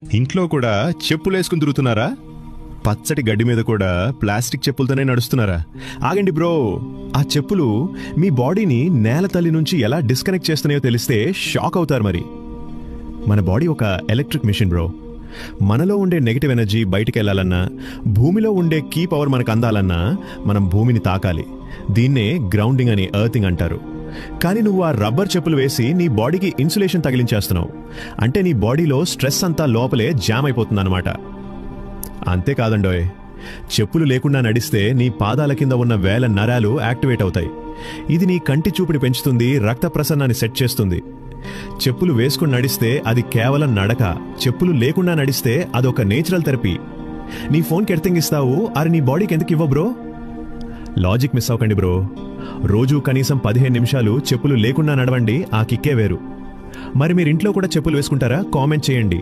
ఇంట్లో కూడా చెప్పులేసుకుని తిరుగుతున్నారా? పచ్చటి గడ్డి మీద కూడా ప్లాస్టిక్ చెప్పులతోనే నడుస్తున్నారా? ఆగండి బ్రో, ఆ చెప్పులు మీ బాడీని నేల తల్లి నుంచి ఎలా డిస్కనెక్ట్ చేస్తున్నాయో తెలిస్తే షాక్ అవుతారు. మరి మన బాడీ ఒక ఎలక్ట్రిక్ మిషన్ బ్రో. మనలో ఉండే నెగిటివ్ ఎనర్జీ బయటికి వెళ్ళాలన్నా, భూమిలో ఉండే కీ పవర్ మనకు అందాలన్నా మనం భూమిని తాకాలి. దీన్నే గ్రౌండింగ్ అని, ఎర్తింగ్ అంటారు. కానీ నువ్వు ఆ రబ్బర్ చెప్పులు వేసి నీ బాడీకి ఇన్సులేషన్ తగిలించేస్తున్నావు. అంటే నీ బాడీలో స్ట్రెస్ అంతా లోపలే జామ్ అయిపోతుందన్నమాట. అంతేకాదండోయ్, చెప్పులు లేకుండా నడిస్తే నీ పాదాల కింద ఉన్న వేల నరాలు యాక్టివేట్ అవుతాయి. ఇది నీ కంటి చూపుని పెంచుతుంది, రక్త ప్రసరణాన్ని సెట్ చేస్తుంది. చెప్పులు వేసుకుని నడిస్తే అది కేవలం నడక, చెప్పులు లేకుండా నడిస్తే అదొక నేచురల్ థెరపీ. నీ ఫోన్కి ఎర్తింగ్ ఇస్తావు, అరే నీ బాడీకి ఎందుకు ఇవ్వ బ్రో? లాజిక్ మిస్ అవ్వకండి బ్రో. రోజు కనీసం 15 నిమిషాలు చెప్పులు లేకుండా నడవండి, ఆ కిక్కే వేరు. మరి మీరు ఇంట్లో కూడా చెప్పులు వేసుకుంటారా? కామెంట్ చేయండి.